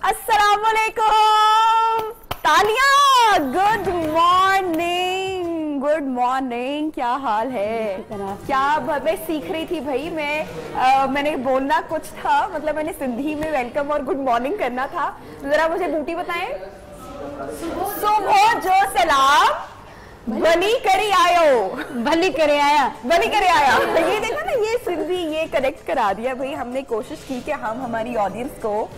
अस्सलामुअलैकुम। तालियां। Good morning, good morning. क्या हाल है? क्या मैं सीख रही थी भाई, मैंने बोलना कुछ था, मतलब मैंने सिंधी में वेलकम और गुड मॉर्निंग करना था। जरा मुझे बूटी बताएं। सुबह जो सलाम भली करे आयो, भली करे आया, भली करे आया। ये देखो ना, ये सिंधी ये कनेक्ट करा दिया भाई। हमने कोशिश की कि हम हमारी ऑडियंस को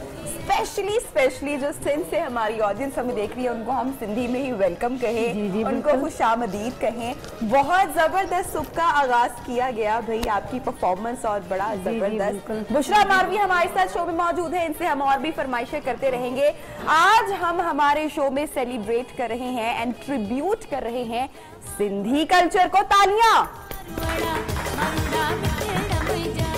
स्पेशली जो सिंध से हमारी ऑडियंस हमें देख रही है उनको हम सिंधी में ही वेलकम कहें, उनको खुशामदीद कहें। बहुत जबरदस्त सुबह का आगाज किया गया भाई, आपकी परफॉर्मेंस और बड़ा जबरदस्त। बुशरा मारवी हमारे साथ शो में मौजूद है, इनसे हम और भी फरमाइशें करते रहेंगे। आज हम हमारे शो में सेलिब्रेट कर रहे हैं एंड ट्रिब्यूट कर रहे हैं सिंधी कल्चर को। तालियां।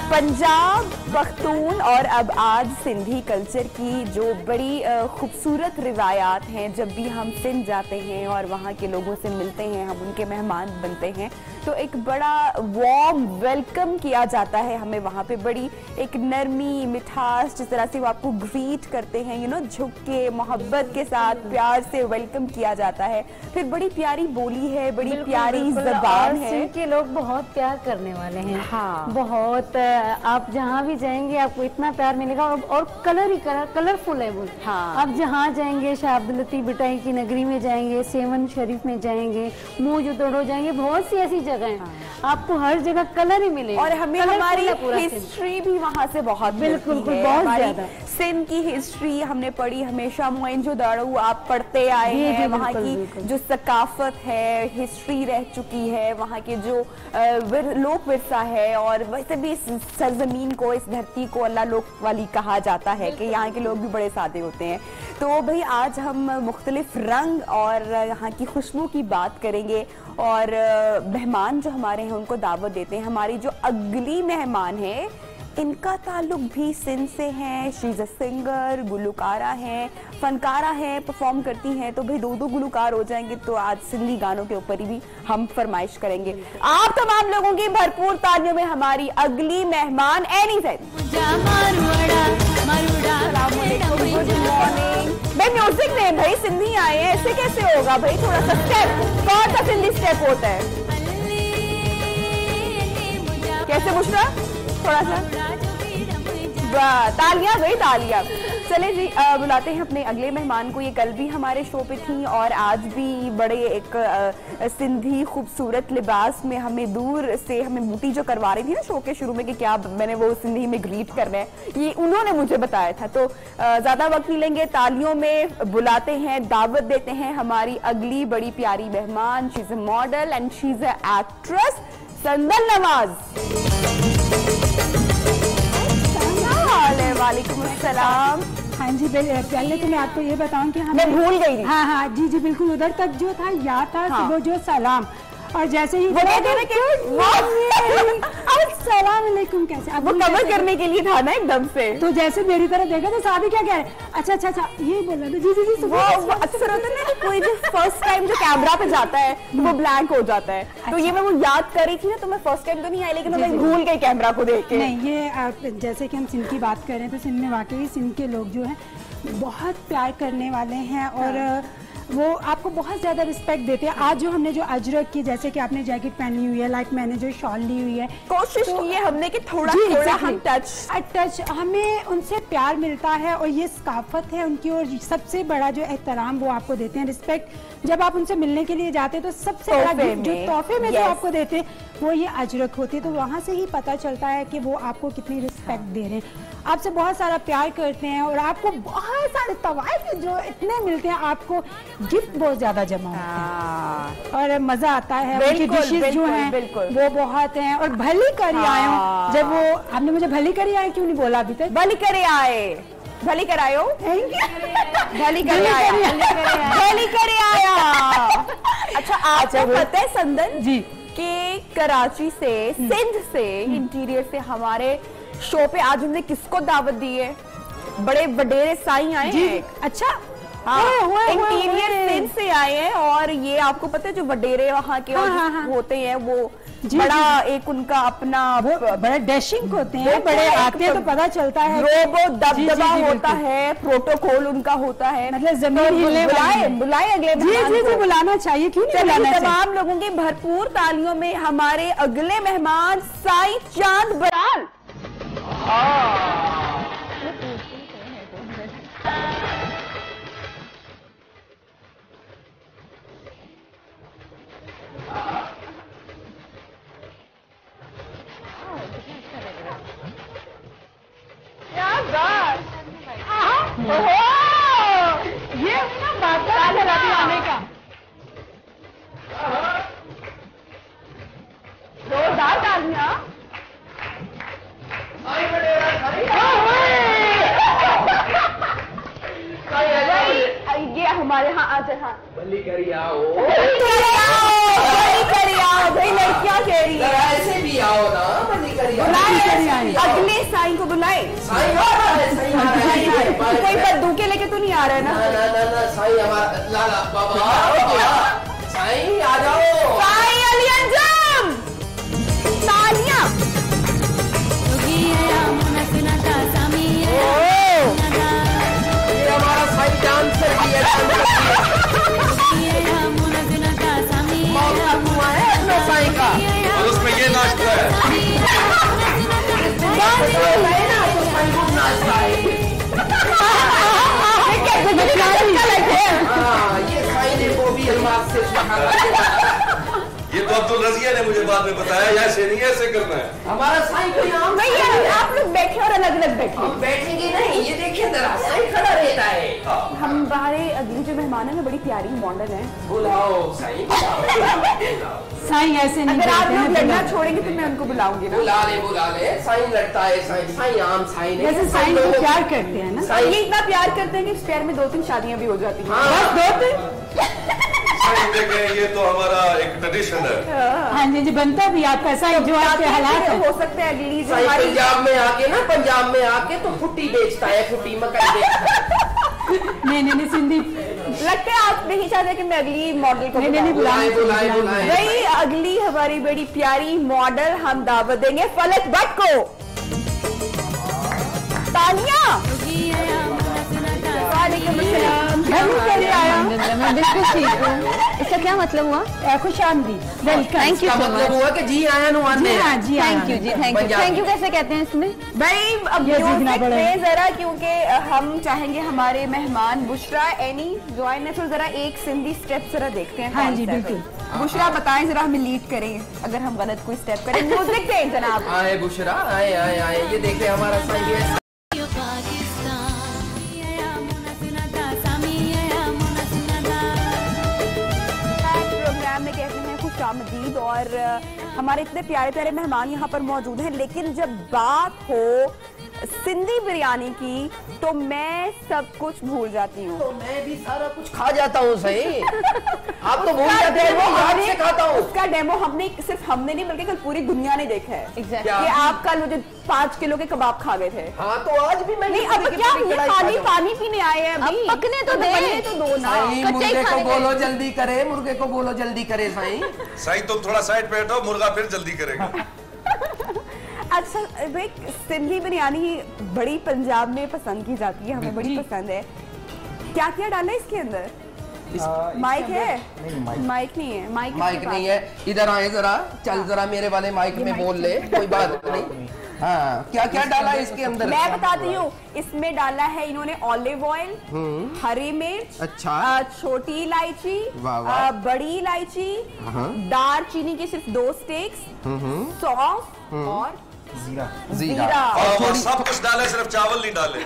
पंजाब, पख्तून और अब आज सिंधी कल्चर की जो बड़ी खूबसूरत रिवायात हैं। जब भी हम सिंध जाते हैं और वहाँ के लोगों से मिलते हैं, हम उनके मेहमान बनते हैं, तो एक बड़ा वार्म वेलकम किया जाता है हमें वहाँ पे। बड़ी एक नरमी मिठास, जिस तरह से वो आपको ग्रीट करते हैं, यू नो, झुक के मोहब्बत के साथ प्यार से वेलकम किया जाता है। फिर बड़ी प्यारी बोली है, बड़ी प्यारी ज़बान है। सिंध के लोग बहुत प्यार करने वाले हैं। हाँ, बहुत। आप जहाँ भी जाएंगे आपको इतना प्यार मिलेगा और कलर ही कलरफुल है वो। हाँ। आप जहाँ जाएंगे, शाह अब्दुल लतीफ बिटाई की नगरी में जाएंगे, सेवन शरीफ में जाएंगे, मूजतोड़ो जाएंगे, बहुत सी ऐसी जगह है। हाँ। आपको हर जगह कलर ही मिलेगा और हमें हमारी हिस्ट्री भी वहाँ से बहुत बिल्कुल बहुत ज्यादा। सिंध की हिस्ट्री हमने पढ़ी हमेशा। मोइंजोदारो आप पढ़ते आए हैं, वहाँ की जो सकाफत है, हिस्ट्री रह चुकी है, वहाँ के जो लोक विरसा है। और वैसे भी इस सरजमीन को, इस धरती को अल्लाह लोक वाली कहा जाता है कि यहाँ के लोग भी बड़े सादे होते हैं। तो भाई आज हम मुख्तलिफ रंग और यहाँ की खुशबू की बात करेंगे और मेहमान जो हमारे हैं उनको दावत देते हैं। हमारी जो अगली मेहमान है इनका ताल्लुक भी सिंध से है। She is a singer, Gulkara हैं, फनकारा हैं, परफॉर्म करती हैं। तो भाई दो गुलकार हो जाएंगे, तो आज सिंधी गानों के ऊपर ही भी हम फरमाइश करेंगे। आप तमाम लोगों की भरपूर तालियों में हमारी अगली मेहमान एनी सैन। गुड मॉर्निंग भाई। म्यूजिक में भाई सिंधी आए हैं, ऐसे कैसे होगा भाई? थोड़ा सा स्टेप, कौन सा सिंधी स्टेप होता है? कैसे बुशरा? थोड़ा सा तालियां भाई, तालियां। चले जी, बुलाते हैं अपने अगले मेहमान को। ये कल भी हमारे शो पे थी और आज भी बड़े एक सिंधी खूबसूरत लिबास में हमें दूर से हमें बूटी जो करवा रही थी ना शो के शुरू में कि क्या मैंने वो सिंधी में ग्रीट करना है, ये उन्होंने मुझे बताया था। तो ज्यादा वक्त नहीं लेंगे, तालियों में बुलाते हैं, दावत देते हैं हमारी अगली बड़ी प्यारी मेहमान। She is a model and she is a actress, संदन नवाज। वालेकुम अस्सलाम। हाँ जी, पहले तो मैं आपको ये बताऊं कि मैं भूल गई थी। हाँ हाँ जी जी बिल्कुल। उधर तक जो था याद था। हाँ। सुबह जो सलाम, और जैसे ही सलाम अलैकुम कैसे, अब वो कवर करने के लिए था ना एकदम से। तो जैसे मेरी तरफ देखा तो सादी क्या कह रहे, अच्छा अच्छा अच्छा ये बोल रहा था। जी जी जी। वो अक्सर होता है ना, कोई जो फर्स्ट टाइम जो कैमरा पे जाता है वो ब्लैंक हो जाता है। अच्छा। तो ये मैं वो याद कर रही थी ना, तो मैं फर्स्ट टाइम तो नहीं आई, लेकिन मैं भूल गई कैमरा को देख के। नहीं, ये जैसे कि हम सिंध की बात कर रहे हैं, तो सिंध में वाकई सिंध के लोग जो हैं बहुत प्यार करने वाले हैं और वो आपको बहुत ज़्यादा रिस्पेक्ट देते हैं। आज जो हमने जो अजरक की, जैसे कि आपने जैकेट पहनी हुई है, लाइक मैंने जो शॉल ली हुई है, कोशिश की है हमने कि थोड़ा हम टच हमें उनसे प्यार मिलता है और ये सकाफत है उनकी। और सबसे बड़ा जो एहतराम वो आपको देते हैं, रिस्पेक्ट। जब आप उनसे मिलने के लिए जाते हैं तो सबसे बड़ा गिफ्ट जो तोहफे में जो आपको देते हैं वो ये अजरक होती है। तो वहाँ से ही पता चलता है कि वो आपको कितनी रिस्पेक्ट दे रहे हैं, आपसे बहुत सारा प्यार करते हैं और आपको बहुत सारे तवाइफ जो इतने मिलते हैं, आपको गिफ्ट बहुत ज्यादा जमा होते हैं और मजा आता है। उनकी डिशेस जो हैं वो बहुत हैं। और भली करी आए हूँ, जब वो आपने मुझे भली करी आए क्यों नहीं बोला अभी तक? भली करे आए, भली करायो, भली करे आया, भली करे आया। अच्छा, आपको पता है संदन जी कि कराची से, सिंध से, इंटीरियर से हमारे शो पे आज हमने किसको दावत दी है? बड़े वडेरे साईं आए हैं। अच्छा, हाँ, इंटीरियर सिंध से आए हैं। और ये आपको पता है जो वडेरे वहाँ के होते हैं, वो बड़ा एक उनका अपना बड़े डैशिंग होते हैं, बड़े आते हैं तो पता चलता है, रोबो दबदबा होता है, प्रोटोकॉल उनका होता है, मतलब जमीन बुलाए अगले जी बुलाना चाहिए, क्यों नहीं बुलाना चाहिए। तमाम लोगों की भरपूर तालियों में हमारे अगले मेहमान साईं चांद बराल। क्या बात, ये ना बात है आने का जोरदार तालियां। ये हमारे यहाँ आज हाँ बल्ली करी आओ भाई, लड़कियाँ कह रही है ऐसे भी आओ ना, बल्ली करी आओ। अगले साईं को बुलाए। कोई बंदूकें लेके तो नहीं आ रहा है ना? साईं हमारा लाला बाबा, साईं आ जाओ। साईं अली अंजम, तालियां। ये हमारा साईं डांसर भी है, मौका हुआ है अपने साईं का, और उसमें ये नाचता है। ये साईं ने वो भी अलमास से ये तो अब्दुल रजिया ने मुझे बाद में बताया, ऐसे नहीं ऐसे करना है। हमारा साईं को यहाँ नहीं, आप लोग बैठे और अलग अलग बैठे। हम बैठेंगे नहीं, ये देखिए जरा, साईं खड़ा रहता है। हमारे अगली जो मेहमान है ना बड़ी प्यारी मॉडल है। बुलाओ साईं, साईं ऐसे नहीं, अगर आप लोग लड़ना छोड़ेंगे तो मैं उनको बुलाऊंगी ना। बुला ले, साईं लड़ता है, साईं आम साईं है। जैसे साईं को प्यार करते हैं ना, ये इतना प्यार करते हैं कि इस प्यार में 2-3 शादियां भी हो जाती हैं। बस 2-3। देखें, ये तो हमारा एक ट्रेडिशन है। हाँ जी बनता भी आपका साईं, जो आपके हालात हो सकते हैं अगली जो साईं हमारी पंजाब में आके तो फुट्टी बेचता है, फुट्टी मकई बेचता है। नहीं सिंधी लगता है आप नहीं चाहते कि मैं अगली मॉडल को नहीं बुलाए। वही अगली हमारी बड़ी प्यारी मॉडल हम दावत देंगे फलक भट्ट को। तालियां। मैं बिल्कुल ठीक हूँ। इसका क्या मतलब हुआ? खुश आमदीद, वेलकम। Thank you. मतलब हुआ कि जी आया नु आने। जी थैंक यू जी, थैंक यू कैसे कहते हैं इसमें? भाई अब जरा, क्योंकि हम चाहेंगे हमारे मेहमान बुशरा एनी ज्वाइन है, तो जरा एक सिंधी स्टेप जरा देखते हैं। हाँ जी बिल्कुल। बुशरा बताएं जरा, हमें लीड करें अगर हम गलत कोई स्टेप करें। म्यूजिक दें जनाब। आए बुशरा, आए, ये देखे हमारा साईं। खुशामदीद, और हमारे इतने प्यारे प्यारे मेहमान यहाँ पर मौजूद हैं, लेकिन जब बात हो सिंधी बिरयानी की तो मैं सब कुछ भूल जाती हूँ। तो मैं भी सारा कुछ खा जाता हूँ सही। आप तो भूल जाते हैं, मैं याद से खाता हूँ। उसका डेमो सिर्फ हमने नहीं बल्कि कल पूरी दुनिया ने देखा है। Exactly. कि आप कल मुझे 5 किलो के कबाब खा गए थे। हाँ तो आज भी मैं नहीं, अब क्या खाली पानी पीने आए हैं अभी। पकने तो दो ना। मुर्गे को बोलो जल्दी करे, मुर्गे को बोलो जल्दी करे साईं। साईं तुम थोड़ा साइड पे हटो, मुर्गा फिर जल्दी करेगा। अच्छा भाई, सिंधी बिरयानी बड़ी पंजाब में पसंद की जाती है, हमें बड़ी पसंद है। क्या क्या डाला है इसके अंदर? माइक है? माइक नहीं है। माइक नहीं है, इधर आए जरा, चल जरा मेरे वाले माइक में बोल ले, कोई बात नहीं। हाँ, क्या क्या डाला है इसके अंदर? मैं बताती हूँ। इसमें डाला है इन्होंने ऑलिव ऑयल, हरी मिर्च, अच्छा, छोटी इलायची, बड़ी इलायची, दार चीनी के सिर्फ 2 स्टेक्स, सौंफ और जीरा। और सब कुछ डाले, सिर्फ चावल नहीं डाले।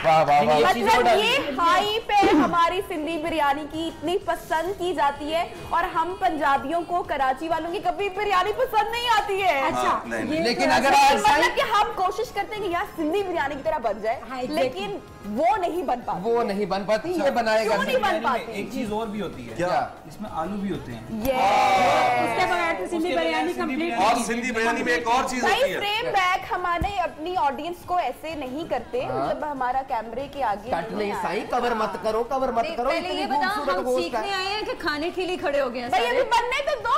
मतलब ये हाई पे हमारी सिंधी बिरयानी की इतनी पसंद की जाती है, और हम पंजाबियों को, कराची वालों की कभी बिरयानी पसंद नहीं आती है। अच्छा, लेकिन अगर मतलब कि हम कोशिश करते हैं कि यार सिंधी बिरयानी की तरह बन जाए, लेकिन वो नहीं बन पाती। ये बनाएगा नहीं बन पाती। एक चीज और भी होती है, क्या? इसमें आलू भी होते हैं। उसके बगैर तो सिंधी बिरयानी कंप्लीट। और सिंधी बिरयानी में एक और चीज होती है, फ्रेम बैक हमारे अपनी ऑडियंस को ऐसे नहीं करते, जब हमारा कैमरे के आगे कट नहीं साईं, कवर मत करो, कवर मत करो। पहले ये बताओ, हम सीखने आए हैं कि खाने के लिए खड़े हो गए हैं भाई, अभी बनने तो दो।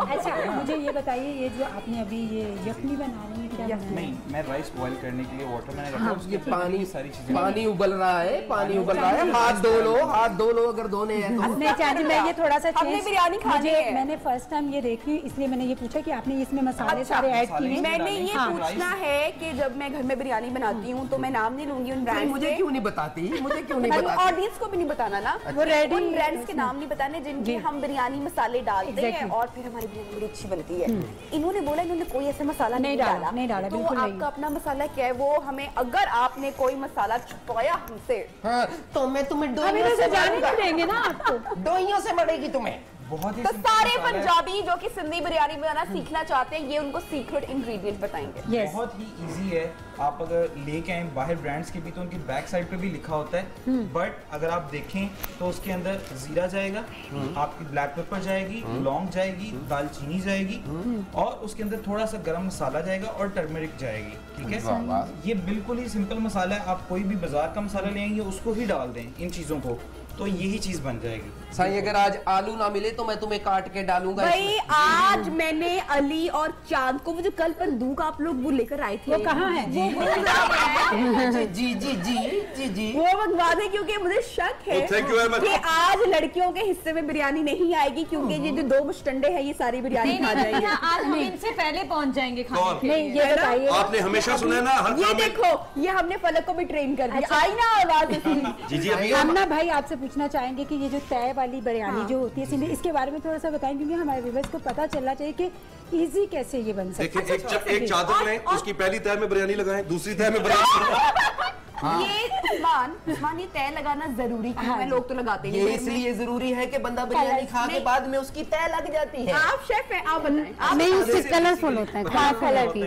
अच्छा मुझे ये बताइए, ये जो आपने अभी ये यखनी बना रही है, क्या नहीं, मैं राइस बॉईल करने के लिए वाटर मैंने रखा है, उसके पानी सारी चीजें पानी उबल रहा है, पानी उबल रहा है। हाथ धो लो, हाथ धो लो अगर धोने हैं तो। नहीं चाची, मैं ये थोड़ा सा हमने बिरयानी खानी है। मैंने फर्स्ट टाइम ये देखी, इसलिए मैंने ये पूछा कि आपने इसमें मसाले सारे ऐड किए। मैंने ये पूछना है कि जब मैं घर में बिरयानी बनाती हूँ तो मैं नाम नहीं लूंगी उन ब्रांड्स मुझे के। क्यों नहीं बताती, मुझे क्यों नहीं बताती? ऑडियंस को भी नहीं बताना ना, वो रेडी उन ब्रांड्स के नाम नहीं बताने जिनके हम बिरयानी मसाले डालते हैं और फिर हमारी बिरयानी बड़ी अच्छी बनती है। इन्होंने बोला इन्होंने कोई ऐसा मसाला नहीं डाला, तो आपका अपना मसाला क्या है वो हमें, अगर आपने कोई मसाला छुपाया हमसे तो मैं तुम्हें तो जाने नहीं देंगे ना आपको, डोइयों से मरेगी तुम्हें। बहुत ही तो सारे पंजाबी जो कि सिंधी बिरयानी बनाना सीखना चाहते हैं, ये उनको सीक्रेट इंग्रेडिएंट बताएंगे। बहुत ही इजी है। आप अगर लेके आए बाहर ब्रांड्स के भी तो उनकी बैक साइड पे भी लिखा होता है, बट अगर आप देखें तो उसके अंदर जीरा जाएगा, आपकी ब्लैक पेपर जाएगी, लौंग जाएगी, दालचीनी जाएगी और उसके अंदर थोड़ा सा गरम मसाला जाएगा और टर्मरिक जाएगी। ठीक है, ये बिल्कुल ही सिंपल मसाला है। आप कोई भी बाजार का मसाला ले आएंगे उसको ही डाल दें इन चीजों को, तो यही चीज बन जाएगी। साईं अगर आज आलू ना मिले तो मैं तुम्हें काट के डालूंगा। भाई आज मैंने अली और चांद को, वो जो कल बंदूक आप लोग वो लेकर आए थे, वो कहाँ है? जी जी जी जी जी वो मंगवा दे, क्योंकि मुझे शक है Thank you very much. कि आज लड़कियों के हिस्से में बिरयानी नहीं आएगी, क्योंकि ये जो दो मुस्टंडे हैं ये सारी बिरयानी खा जाएंगे। आज हम इनसे पहले पहुंच जाएंगे खाने के लिए। नहीं ये बताइए, आपने हमेशा सुना है ना, हर ये काम में। देखो, ये हमने फलक को भी ट्रेन कर दिया। आई ना आवाज इसकी। जी जी, अभी हम ना भाई आपसे पूछना चाहेंगे कि ये जो तय वाली बिरयानी जो होती है सिंधी, इसके बारे में थोड़ा सा बताएं, क्योंकि हमारे व्यूअर्स को पता चलना चाहिए कि इजी कैसे ये बन सकता है। देखिए, एक चादर लें, उसकी पहली तह में बिरयानी लगाएं, दूसरी तह में बिरयानी। ये उस्मान ये तय लगाना जरूरी क्यों है? लोग तो लगाते हैं। ये इसलिए जरूरी है कि बंदा बिरयानी खा के बाद में उसकी तय लग जाती है। आप शेफ हैं, आप बताएं। नहीं, उससे कलरफुल होता है, कलरफुल होती है।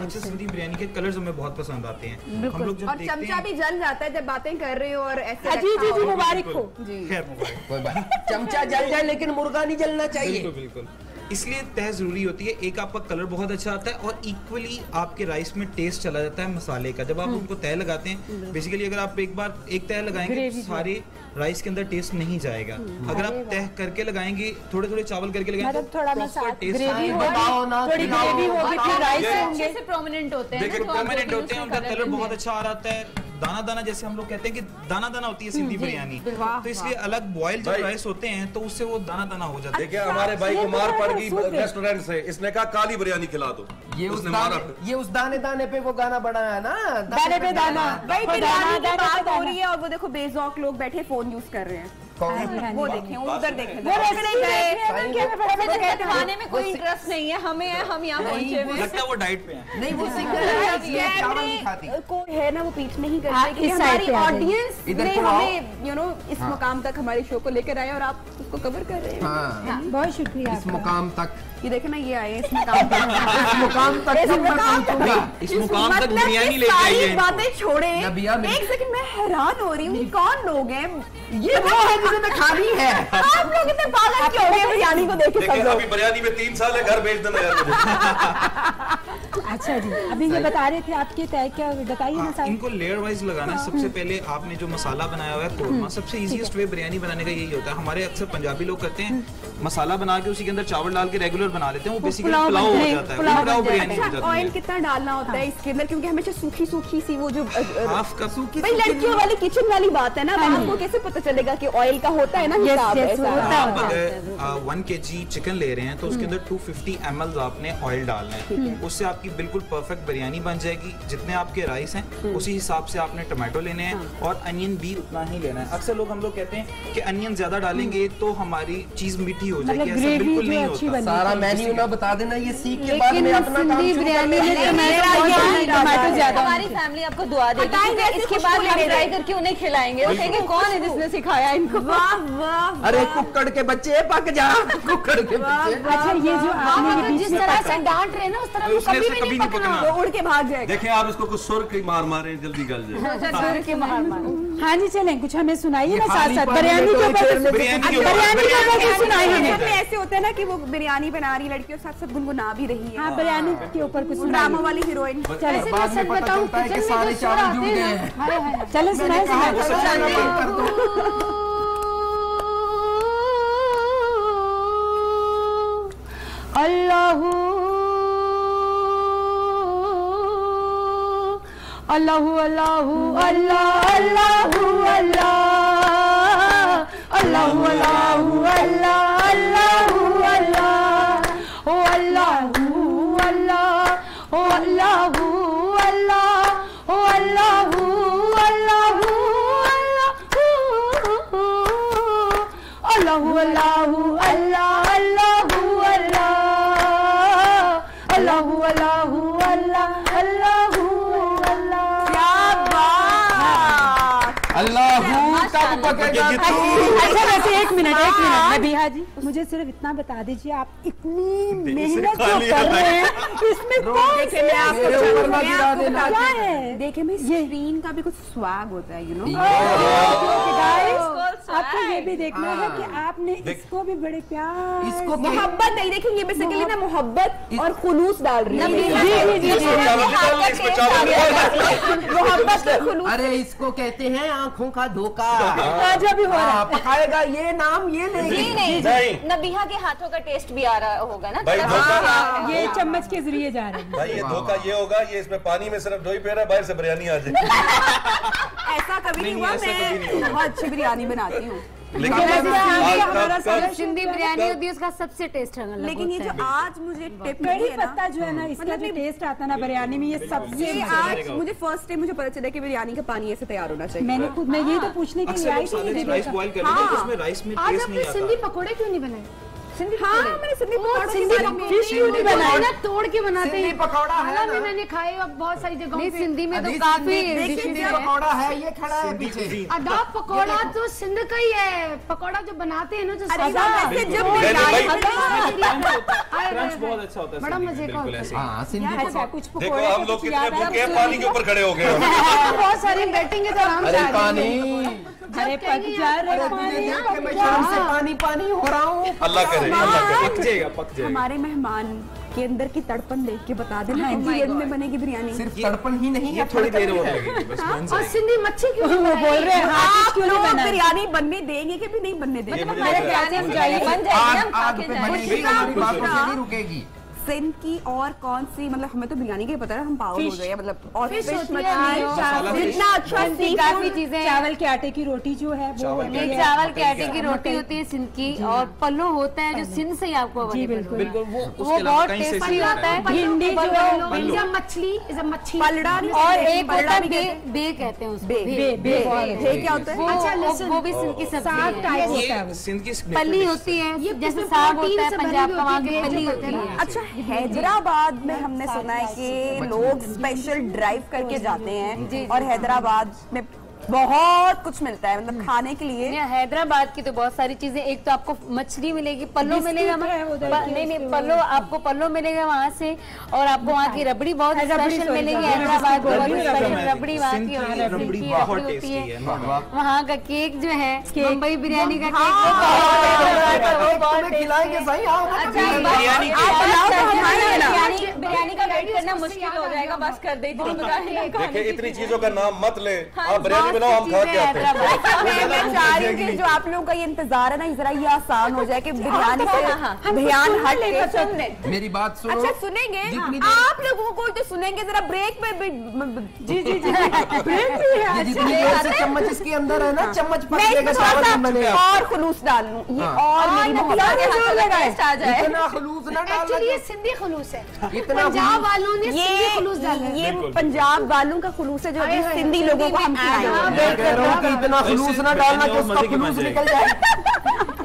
अच्छे सिंधी बिरयानी के कलर्स हमें बहुत पसंद आते हैं। हम लोग जब और देखते चमचा हैं, भी जल जाता है जब बातें कर रहे हो और ऐसे। जी जी जी, मुबारक हो। खैर मुबारक। कोई बात, चमचा जल जाए लेकिन मुर्गा नहीं जलना चाहिए। बिल्कुल बिल्कुल, इसलिए तह जरूरी होती है। एक आपका कलर बहुत अच्छा आता है और इक्वली आपके राइस में टेस्ट चला जाता है मसाले का। जब आप उनको तह लगाते हैं, बेसिकली अगर आप एक बार एक तह लगाएंगे तो सारे राइस के अंदर टेस्ट नहीं जाएगा। अगर आप तह करके लगाएंगे, थोड़े थोड़े चावल करके लगाएंगे, मतलब थोड़ा proper taste ग्रेवी आएगा। बताओ ना, थोड़ी ग्रेवी होगी, फिर राइस होंगे। अच्छे से प्रोमिनेंट होते हैं, देखिए तो आप परमानेंट लोग होते हैं, उसका उनका कलर भी बहुत अच्छा आ रहा है। दाना दाना, जैसे हम लोग कहते हैं कि दाना दाना होती है सिंधी बिरयानी, तो इसलिए अलग बॉयल जब राइस होते हैं तो उससे वो दाना दाना हो जाता है। देखिए, हमारे भाई को मार पड़ गई रेस्टोरेंट से, इसने कहा काली बिरयानी खिला दो। ये उसने मारा। ये उस दाने दाने पे वो गाना बनाया ना, दाने पे दाना। भाई दाना, बिरयानी की दाना, बात दाना। हो रही है और वो देखो बेजौक लोग बैठे फोन यूज कर रहे हैं। वो देखें, उधर देखें। खाने में कोई इंटरेस्ट नहीं है हमें, हम यहाँ पहुंचे हुए हैं। लगता है वो डाइट पे है। नहीं, वो सिंगल है, ये चावल नहीं खाती। को है ना वो पीठ नहीं आप करते कि इस हमारी side पे आ जाइए। ऑडियंस इधर ने को आओ। हमें इस मुकाम तक हमारे शो को लेकर आए और आप उसको कवर कर रहे हैं। हाँ, बहुत शुक्रिया इस आपका। मुकाम तक, ये देखे ना, ये आए इस मुकाम तक। इस मुकाम तक जब मैं पहुंचूंगा। इस मुकाम तक बिरयानी कि लेके आई सारी है इनको। बातें छोड़े, नबिया में- एक सेकंड मैं हैरान हो रही हूँ, कौन लोग हैं ये वो है जिसे मैं खानी है। आप लोग इतने पागल क्यों हो गए बिरयानी को देख के? देखिए, सब लोग अभी बिरयानी में 3 साल है, घर भेज देना यार मुझे। अच्छा जी, अभी ये बता रहे थे आपके तय, क्या बताइए ना साहब। इनको लेयर वाइज लगाना है। सबसे पहले आपने जो मसाला बनाया हुआ है कोरमा, सबसे इजीएस्ट वे बिरयानी बनाने का यही होता है। हमारे अक्सर पंजाबी लोग करते हैं, मसाला बना के उसी के अंदर चावल डाल के रेगुलर बना लेते हैं, वो बेसिकली पुलाव पुलाव हो बन जाता है, पुलाव पुलाव बन बिरयानी हो अच्छा, जाती ऑयल है। कितना डालना होता है इसके अंदर? क्योंकि हमेशा सूखी सूखी सी वो जो हाफ कप भाई लड़कियों वाली किचन वाली बात है ना, आपको कैसे पता चलेगा कि ऑयल का होता है ना हिसाब? yes, ऐसा होता है। आप अगर 1 kg चिकन ले रहे हैं तो उसके अंदर 250 ml आपने ऑयल डालना है। उससे आपकी बिल्कुल परफेक्ट बिरयानी बन जाएगी। जितने आपके राइस हैं उसी हिसाब से आपने टमाटो लेने हैं और अनियन भी उतना ही लेना है। अक्सर लोग हम लोग कहते हैं कि अनियन ज्यादा डालेंगे तो हमारी चीज मीठी हो जाएगी, ऐसा बिल्कुल नहीं होता। सारा मेन्यू ना बता देना, ये सीख के बाद में अपना काम सिंधी शुरू बिरयानी कर में लेंगे। टमाटो ज्यादा। हमारी फैमिली आपको दुआ देगी, क्योंकि इसके बाद हम ट्राई करके उन्हें खिलाएंगे। वो कहेंगे कौन है जिसने सिखाया इनको? वाह वाह, अरे कुक्कड़ के बच्चे पक जा, कुक्कड़ के बच्चे। अच्छा, ये जो आपने ये बीच जिस में तरह से डांट रहे हैं ना, उस तरह वो उसने कभी ऐसे कभी नहीं पकड़ना। तो उड़ के भाग जाएगा। देखिए आप इसको कुछ सुर की मार मारे जल्दी गल जाए। हाँ जी चलें, कुछ हमें सुनाइए ना साथ साथ बिरयानी के ऊपर। बिरयानी सुनाइए। ऐसे होता है ना कि वो बिरयानी बना रही लड़की और साथ साथ गुनगुना भी रही है। हाँ बिरयानी के ऊपर कुछ ड्रामा वाली हीरोइन। ऐसे मैं सच बताऊं, किचन में जो शोर आते हैं ना, चलो सुनाइए। अल्लाहू अल्लाहू अल्लाहू अल्लाह अल्लाहू अल्लाह अल्लाहू अल्लाहू अल्लाह अल्लाहू अल्लाह ओ अल्लाहू अल्लाह ओ अल्लाहू अल्लाह ओ अल्लाहू अल्लाहू अल्लाहू अल्लाहू अल्लाह अल्लाहू अल्लाह अल्लाहू अल्लाहू अल्लाह अल्लाहू अच्छा वैसे एक मिनट नबीहा जी, मुझे सिर्फ इतना बता दीजिए, आप इतनी मेहनत जो कर रहे हैं इसमें कौन से क्या है? देखिए मैं स्क्रीन का भी कुछ स्वैग होता है, यू नो। आपको ये भी देखना है कि आपने इसको भी बड़े प्यार, इसको मोहब्बत नहीं, देखिए ये बेसिकली ना मोहब्बत और खुलूस डाल रही है। मोहब्बत और खुलूस। अरे इसको कहते हैं आंखों का धोखा। जो भी हो रहा है पकाएगा ये नाम ये नहीं नहीं। नबीहा के हाथों का टेस्ट भी आ रहा होगा ना। भाई धोखा ये चम्मच के जरिए जा रहे हैं। भाई ये धोखा ये होगा, ये इसमें पानी में सिर्फ दो ही पैर है, बाहर से बिरयानी आ जाए। ऐसा कभी नहीं हुआ, मैं बहुत अच्छी बिरयानी बनाती हूँ। लेकिन सिंधी बिरयानी होती है उसका सबसे टेस्ट अलग। लेकिन ये जो आज मुझे टिप कड़ी मिली है ना, पत्ता जो है ना, इसका जो टेस्ट आता है ना बिरयानी में, ये सबसे ये आज मुझे फर्स्ट टाइम मुझे पता चला कि बिरयानी का पानी ऐसे तैयार होना चाहिए। मैंने खुद मैं ये तो पूछने के लिए आई थी। राइस बॉईल कर लेते हैं, उसमें राइस में आज टेस्ट नहीं आपने आता। सिंधी पकोड़े क्यों नहीं बनाए? हाँ मैंने सिंधी फिश क्यों नहीं बनाए ना, तोड़ के बनाते सिंधी हैं। पकौड़ा है हालांकि ना। मैंने खाए अब बहुत सारी जगहों पे। सिंधी में तो अभी काफी सिंधी पकौड़ा है, ये खड़ा है पीछे। अदा पकौड़ा तो सिंध का ही है। पकौड़ा जो बनाते हैं ना, जो अरे सजा वैसे जब क्रंच बहुत अच्छा होता है, बड़ा सिंधी मजे में, का बिल्कुल होता है। ऐसे। हाँ सिंधी अच्छा कुछ देखो हम लोग कितने भूखे हैं, पानी के ऊपर खड़े हो गए। बहुत सारी बैटिंग तो आराम से अरे आ पानी, जाएंगे। अरे पक जा रहे पानी, मैं शाम से पानी पानी हो रहा हूँ। अल्लाह करे, अल्लाह करे। पक जाएगा, पक जाएगा। हमारे मेहमान के अंदर की तड़पन देख के बता देना इंग्रेडिएंट में बनेगी बिरयानी। सिर्फ तड़पन ही नहीं ये है, थोड़ी देर और लगेगी बस बन और जाएगी। सिंधी मच्छी क्यों नहीं वो बोल रहे हैं आप लोग बिरयानी बनने देंगे कि भी नहीं बनने देंगे? हमारे प्यार से बन जाएगी, आग हम खा आग के पे जाएंगे। बनेगी, हमारी बातों से नहीं रुकेगी। सिंध की और कौन सी, मतलब हमें तो बिरयानी का ही पता है, हम पागल हो गए हैं, मतलब और फिश फिश होती है, मछली मसाला फिश। जितना अच्छा सिंधी काफी चीजें। चावल के आटे की रोटी जो है वो चावल होती के है। चावल के आटे की रोटी होती है सिंध की, और पल्लो होता है जो सिंध से ही आपको जी available बिल्कुल। बिल्कुल वो वो उसके अलावा बहुत कहीं से टेस्टी सीखा होता है। भिंडी जो पल्लो या मछली इज अ मच्छी। पलड़ा नहीं और कहते, एक पलड़ा होता है भी बे कहते बे कहते हैं उसको। बे बे क्या होता है? वो अच्छा, वो भी सिंध की साग सब्जी है। टाइप होता है वो। ये सिंध की पल्ली होती है, जैसे साग होता है पंजाब का, वहाँ की पल्ली होती है। अच्छा हैदराबाद में हमने सुना है कि लोग स्पेशल ड्राइव करके जाते हैं और हैदराबाद में बहुत कुछ मिलता है, मतलब खाने के लिए। हैदराबाद की तो बहुत सारी चीजें, एक तो आपको मछली मिलेगी, पल्लो मिलेगा, नहीं पल्लो आपको पल्लो मिलेगा वहाँ से, और आपको वहाँ की रबड़ी बहुत स्पेशल मिलेगी। हैदराबाद की बहुत स्पेशल रबड़ी वहाँ की होती है, रबड़ी सिंध की बहुत रबड़ी होती टेस्टी है। है। वहाँ का केक जो है, मुंबई बिरयानी का केक, खिलाएंगे सही। बिरयानी का वेट करना मुश्किल हो जाएगा, बस कर दे। देखिए इतनी चीजों का नाम मत ले, आप बिरयानी बनाओ, हम खा के आते हैं। मैं चाह रही हूँ कि जो आप लोगों का ये इंतजार है ना, जरा ये आसान हो जाए कि बिरयानी से ध्यान हट के। मेरी बात सुनो। अच्छा सुनेंगे, जितनी देर- आप लोगों को तो सुनेंगे, जरा ब्रेक पे जी जी जी ये जितनी देर से चम्मच इसके अंदर है ना, चम्मच मैं पकड़ेगा, इसमें चावल थोड़ा नहीं बनेगा। सा और खुलूस डाल लूं, ये और मेरी मोहब्बत आ जाए। इतना खलूस ना डालना। एक्चुअली ये सिंधी खुलूस है। इतना पंजाब वालों ने सिंधी खुलूस डाला है। ये पंजाब वालों का खुलूस है जो अभी सिंधी लोगों को हम खिलाएंगे। मैं कह रहा हूँ कि इतना खलूस ना डालना कि उसका खलूस निकल जाए।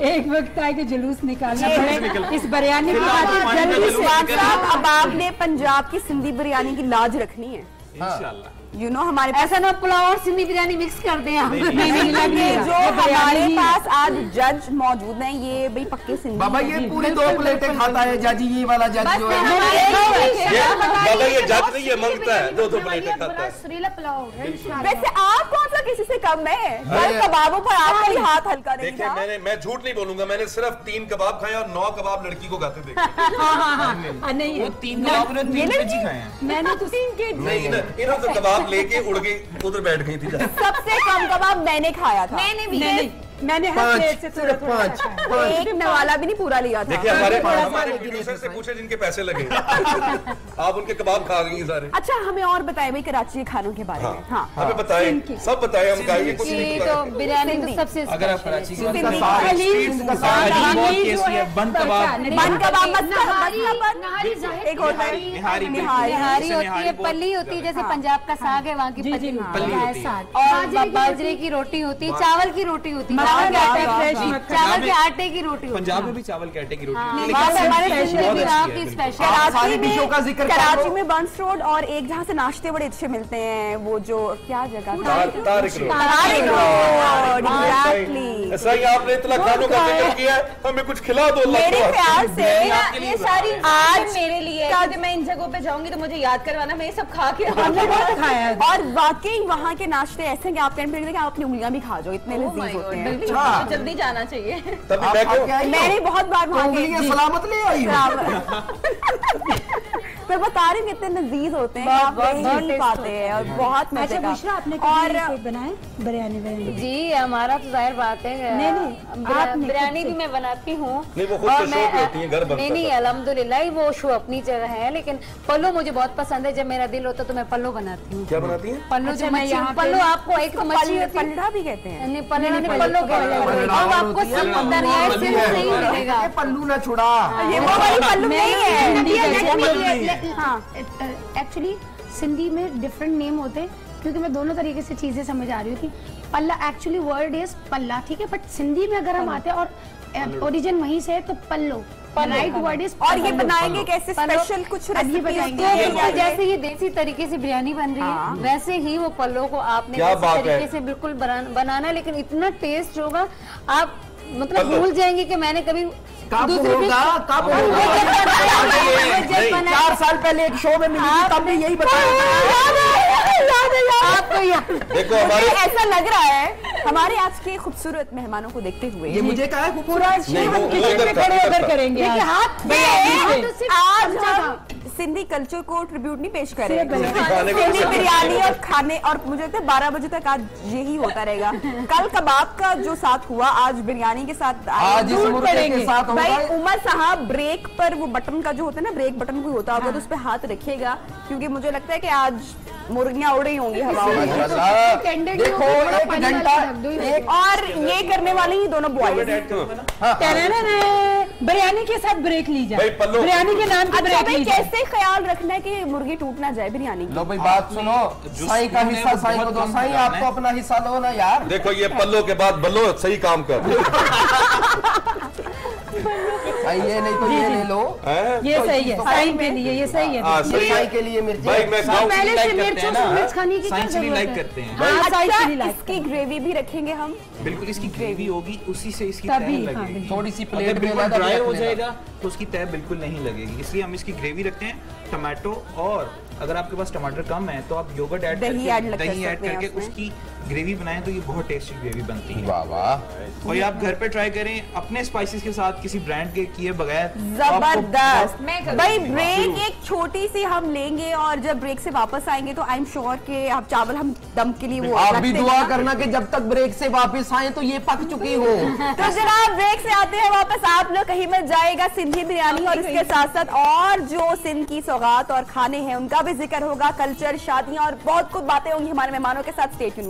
एक वक्त आए कि जुलूस निकालना पड़े इस बिरयानी की खातिर। जल्दी से साहब, अब आपने पंजाब की सिंधी बिरयानी की लाज रखनी है। इंशाल्लाह। यू नो हमारे ऐसा ना पुलाव और सिंधी बिरयानी मिक्स कर दें आप। नहीं, जो हमारे पास आज जज मौजूद हैं ये भाई पक्के सिंधी बाबा ये पूरी 2 प्लेटें खाता है जाजी, ये वाला जज जो है बाबा ये जज नहीं है, मंगता है, 2 प्लेटें खाता है। सुरीला पुलाव। वैसे आप कौन सा किसी से कम है? कबाबों पर आपका ही हाथ हल्का नहीं देखिए था। मैं झूठ नहीं बोलूंगा, मैंने सिर्फ 3 कबाब खाए और 9 कबाब लड़की को खाते देखे। नहीं वो 3 कबाब ने 3 केजी खाए हैं। मैंने तो 3 के नहीं ना, इन्होंने तो कबाब लेके उड़ के उधर बैठ गई थी। सबसे कम कबाब मैंने खाया था। मैंने हर प्लेट से थोड़ा थोड़ा खाया। एक नवाला भी नहीं पूरा लिया था। देखिए हमारे प्रोड्यूसर से पूछे जिनके पैसे लगे आप उनके कबाब खा गई सारे। अच्छा हमें और बताएं भाई कराची के खानों के बारे में। हाँ हमें बताएं, सब बताएं, हम खाएंगे कुछ नहीं तो पता। बिरयानी तो सबसे अगर आप कराची की बात सिंधी करें, हलीम, बहुत टेस्टी है। बन कबाब, बन कबाब एक और है निहारी निहारी होती है, पल्ली होती है, जैसे पंजाब का साग है वहाँ की पल्ली होती है। और बाजरे की रोटी होती है, चावल की रोटी होती है, चावल के आटे की रोटी होती है। पंजाब में भी चावल के आटे की रोटी हाँ, लेकिन हमारे टेस्ट सिंधी बहुत भी अच्छी वहाँ है, की बिल्कुल। स्पेशल। कराची में बंस रोड और एक जहाँ से नाश्ते बड़े अच्छे मिलते हैं, वो जो क्या जगह Tariq road. Tariq road, exactly. सही आपने इतना खानों का जिक्र किया, हमें कुछ खिला दो। मेरे ख्याल से ये सारी आज मेरे लिए है। मैं इन जगहों पे जाऊंगी तो मुझे याद करवाना, मैं ये सब खा के खाया। और वाकई वहाँ के नाश्ते ऐसे हैं कि आप कहने कि आप अपनी उंगलियां भी खा जाओ, इतने लजीज होते हैं। जल्दी जाना चाहिए। तभी मैं क्यों मैंने बहुत बार वहाँ के सलामत ले आई मैं बता रही हूँ कितने लजीज होते हैं, आप नहीं पाते हैं और बहुत मजे का। बुशरा आपने और बनाए बिरयानी जी हमारा तो जाहिर बात है। नहीं, बिरयानी भी मैं बनाती हूँ। नहीं वो खुद से शौक होती है, घर बनता नहीं अल्हम्दुलिल्लाह वो शो अपनी जगह है, लेकिन पल्लो मुझे बहुत पसंद है। जब मेरा दिल होता तो मैं पल्लो बनाती हूँ। क्या बनाती है? पल्लो जो मच्छी, पल्लो आपको एक तो मच्छी होती है, पलड़ा भी कहते हैं। नहीं पल्लो कहते हैं। अब आपको सब पता नहीं है, नहीं मिलेगा। पल्लू ना छुड़ा, ये वो वाली पल्लू नहीं है। हाँ एक्चुअली सिंधी में डिफरेंट नेम होते हैं, क्योंकि मैं दोनों तरीके से चीजें समझ आ रही हूँ कि पल्ला एक्चुअली वर्ड इज पल्ला, ठीक है, बट सिंधी में अगर हम आते हैं और ओरिजिन वहीं से है तो पल्लो, राइट वर्ड इज। और ये बनाएंगे कैसे स्पेशल कुछ रेसिपी तो जैसे ये देसी तरीके से बिरयानी बन रही है वैसे ही वो पल्लो को आपने देसी तरीके से बिल्कुल बनाना, लेकिन इतना टेस्ट होगा आप मतलब भूल जाएंगे कि मैंने कभी कब होगा 4 साल पहले एक शो में मिली थी, तब भी यही बताया। देखो हमारे ऐसा लग रहा है हमारे आज के खूबसूरत मेहमानों को देखते हुए ये मुझे कहा है पूरा उधर करेंगे आज हम सिंधी कल्चर को ट्रिब्यूट नहीं पेश करेंगे, सिंधी बिरयानी और खाने, और मुझे लगता है 12 बजे तक आज यही होता रहेगा। कल कबाब का जो साथ हुआ आज बिरयानी के साथ आज इस मुर्गे के साथ होगा। भाई उमर साहब ब्रेक पर वो बटन का जो होता है ना, ब्रेक बटन कोई होता होगा तो उस पर हाथ रखिएगा, क्योंकि मुझे लगता है कि आज मुर्गियां उड़ रही होंगी हवाओं में। देखो 1 घंटा और ये करने वाले ही दोनों बॉयज। बिरयानी के साथ ब्रेक ली जाए, बिरयानी के नाम की ब्रेक ली जाए। कैसे ख्याल रखना है कि मुर्गी टूट ना जाए बिरयानी की? लो भाई बात सुनो, साईं का हिस्सा साईं को दो, साईं आपको अपना हिस्सा दो ना यार। देखो ये पल्लो के बाद बल्लो सही काम कर। ये नहीं तो ये ले लो, ये सही है साईं के लिए, ये सही है साईं के लिए मिर्च। भाई मैं पहले से मिर्च खाने की क्या चिली जरूरत लाइक है? करते हैं। अच्छा इसकी ग्रेवी भी रखेंगे हम, बिल्कुल इसकी ग्रेवी होगी, उसी से इसकी तभी, तह हाँ, लगेगी। थोड़ी सी अगर प्लेट में बिल्कुल ड्राई हो जाएगा तो उसकी तह बिल्कुल नहीं लगेगी, इसलिए हम इसकी ग्रेवी रखते हैं। टमाटो, और अगर आपके पास टमाटर कम है तो आप योगर्ट ऐड दही ऐड करके उसकी ग्रेवी बनाएं तो ये बहुत टेस्टी ग्रेवी बनती है। वाह वाह। और ये आप घर पे ट्राई करें अपने स्पाइसेस के साथ, किसी ब्रांड के किए बगैर। जबरदस्त। भाई ब्रेक एक छोटी सी हम लेंगे और जब ब्रेक से वापस आएंगे तो आई एम श्योर कि आप चावल हम दम के लिए वो आप भी दुआ करना कि जब तक ब्रेक से वापस आए तो ये पक चुकी हो। तो जनाब ब्रेक से आते हैं वापस, आप लोग कहीं मत जाएगा। सिंधी बिरयानी और इसके साथ साथ और जो सिंध की सौगात और खाने हैं उनका भी जिक्र होगा, कल्चर, शादियां और बहुत कुछ बातें होंगी हमारे मेहमानों के साथ। Stay tuned with